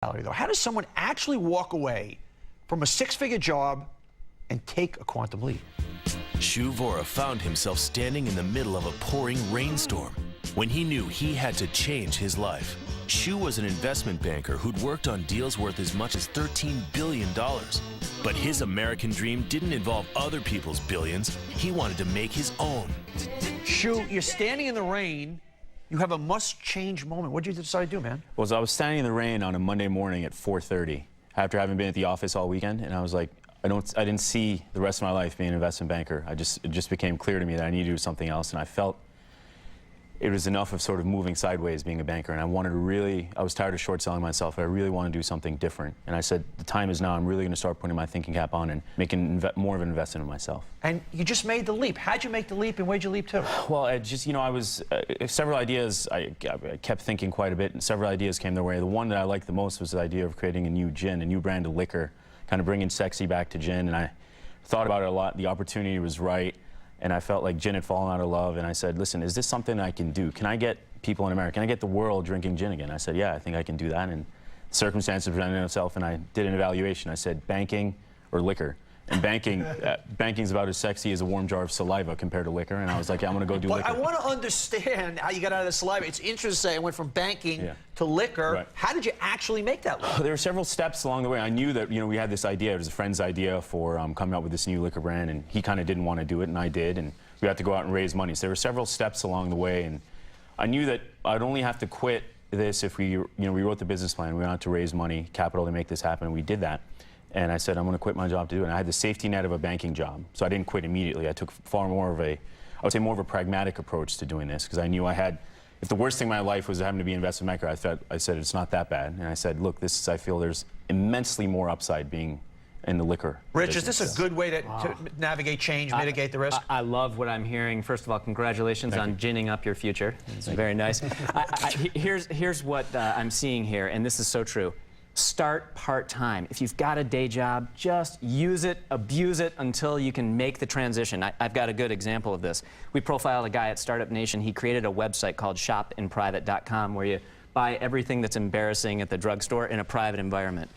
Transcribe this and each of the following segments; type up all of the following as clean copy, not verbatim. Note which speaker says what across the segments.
Speaker 1: Though, how does someone actually walk away from a six-figure job and take a quantum leap?
Speaker 2: Vohra found himself standing in the middle of a pouring rainstorm when he knew he had to change his life. Shu was an investment banker who'd worked on deals worth as much as $13 billion. But his American dream didn't involve other people's billions. He wanted to make his own.
Speaker 1: Shu, you're standing in the rain. You have a must-change moment. What did you decide to do, man?
Speaker 3: Well, I was standing in the rain on a Monday morning at 4:30 after having been at the office all weekend, and I was like, I didn't see the rest of my life being an investment banker. It just became clear to me that I needed to do something else, and I felt it was enough of sort of moving sideways being a banker, and I was tired of short selling myself. I really want to do something different, and I said, the time is now. I'm really going to start putting my thinking cap on and making more of an investment in myself.
Speaker 1: And you just made the leap. How'd you make the leap, and where'd you leap to?
Speaker 3: Well, I was several ideas. I kept thinking quite a bit, and several ideas came their way. The one that I liked the most was the idea of creating a new gin, a new brand of liquor, kind of bringing sexy back to gin, and I thought about it a lot. The opportunity was right. And I felt like gin had fallen out of love, and I said, listen, is this something I can do? Can I get people in America, can I get the world drinking gin again? I said, yeah, I think I can do that, and circumstances presented themselves, and I did an evaluation. I said, banking or liquor? And banking's about as sexy as a warm jar of saliva compared to liquor, and I was like, yeah, I'm going to go do liquor.
Speaker 1: I want to understand how you got out of the saliva. It's interesting. I went from banking to liquor. Right. How did you actually make that leap?
Speaker 3: There were several steps along the way. I knew that, we had this idea. It was a friend's idea for coming up with this new liquor brand, and he kind of didn't want to do it, and I did, and we had to go out and raise money. So there were several steps along the way, and I knew that I'd only have to quit this if we wrote the business plan. We wanted to raise money, capital to make this happen, and we did that. And I said, I'm going to quit my job to do it. And I had the safety net of a banking job. So I didn't quit immediately. I took far more of I would say more of a pragmatic approach to doing this, because I knew if the worst thing in my life was having to be an investment banker, I said, it's not that bad. And I said, look, I feel there's immensely more upside being in the liquor
Speaker 1: Rich,
Speaker 3: business.
Speaker 1: Is this a good way to navigate change, mitigate the risk?
Speaker 4: I love what I'm hearing. First of all, congratulations on ginning up your future. It's very nice. Here's what I'm seeing here, and this is so true. Start part-time. If you've got a day job, just use it, abuse it until you can make the transition. I've got a good example of this. We profiled a guy at Startup Nation. He created a website called shopinprivate.com where you buy everything that's embarrassing at the drugstore in a private environment.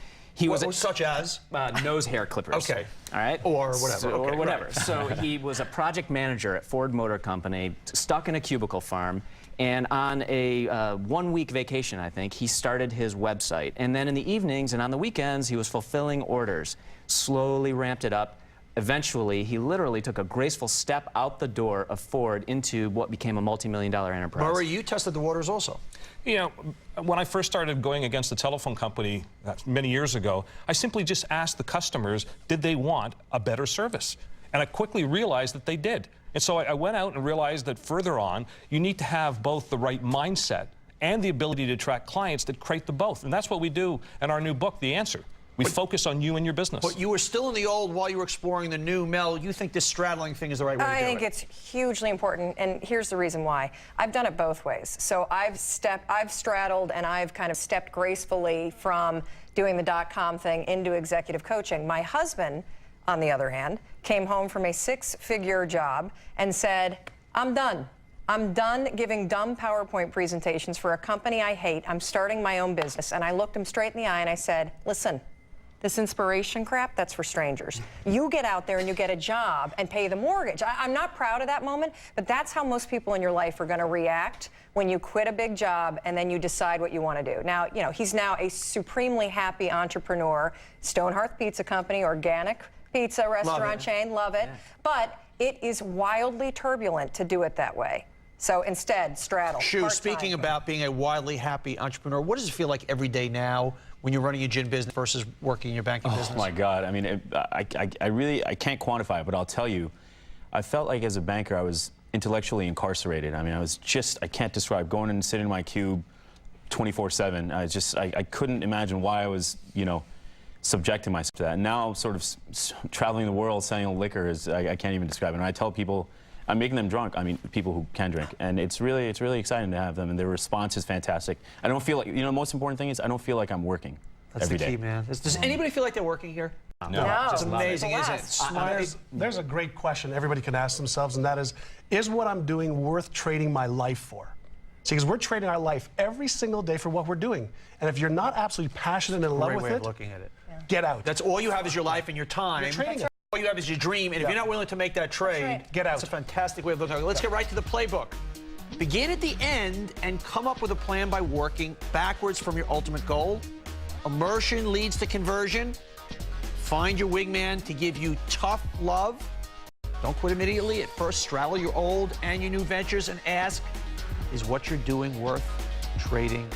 Speaker 1: Such as?
Speaker 4: Nose hair clippers.
Speaker 1: Okay.
Speaker 4: All right?
Speaker 1: Or whatever.
Speaker 4: Or whatever. Right. So he was a project manager at Ford Motor Company, stuck in a cubicle farm, and on a one-week vacation, I think, he started his website. And then in the evenings and on the weekends, he was fulfilling orders, slowly ramped it up. Eventually, he literally took a graceful step out the door of Ford into what became a multi-million-dollar enterprise.
Speaker 1: Murray, you tested the waters also.
Speaker 5: When I first started going against the telephone company many years ago, I simply just asked the customers, did they want a better service? And I quickly realized that they did. And so I went out and realized that further on, you need to have both the right mindset and the ability to attract clients that create the both. And that's what we do in our new book, The Answer. We focus on you and your business.
Speaker 1: But you were still in the old while you were exploring the new. Mel, you think this straddling thing is the right way to do it?
Speaker 6: I think it's hugely important, and here's the reason why. I've done it both ways. So I've straddled, and I've kind of stepped gracefully from doing the .com thing into executive coaching. My husband, on the other hand, came home from a six-figure job and said, I'm done. I'm done giving dumb PowerPoint presentations for a company I hate. I'm starting my own business. And I looked him straight in the eye and I said, listen, this inspiration crap, that's for strangers. You get out there and you get a job and pay the mortgage. I'm not proud of that moment, but that's how most people in your life are going to react when you quit a big job and then you decide what you want to do. Now, he's now a supremely happy entrepreneur, Stonehearth Pizza Company, organic pizza restaurant chain, love it. Yeah. But it is wildly turbulent to do it that way. So instead, straddle.
Speaker 1: Shu, speaking about being a wildly happy entrepreneur, what does it feel like every day now when you're running a gin business versus working in your banking business?
Speaker 3: Oh my God! I mean, I can't quantify it, but I'll tell you, I felt like as a banker I was intellectually incarcerated. I mean, I can't describe going and sitting in my cube 24/7. I couldn't imagine why I was, subjecting myself to that. And now, sort of traveling the world selling liquor I can't even describe it. And I tell people, I'm making them drunk. I mean, people who can drink, and it's really exciting to have them, and their response is fantastic. I don't feel like, the most important thing is I don't feel like I'm working every day.
Speaker 1: That's the key, man. Does anybody feel like they're working here?
Speaker 6: No.
Speaker 1: It's amazing, isn't it?
Speaker 7: There's a great question everybody can ask themselves, and that is what I'm doing worth trading my life for? See, because we're trading our life every single day for what we're doing. And if you're not absolutely passionate and in love
Speaker 1: Great
Speaker 7: with
Speaker 1: way of
Speaker 7: it,
Speaker 1: looking at it.
Speaker 7: get out.
Speaker 1: That's all you have is your life and your time.
Speaker 7: You're trading it.
Speaker 1: All you have is your dream, and if you're not willing to make that trade,
Speaker 6: right.
Speaker 7: Get out.
Speaker 1: That's a fantastic way of looking at it. Let's get right to the playbook. Begin at the end and come up with a plan by working backwards from your ultimate goal. Immersion leads to conversion. Find your wingman to give you tough love. Don't quit immediately. At first, straddle your old and your new ventures and ask, is what you're doing worth trading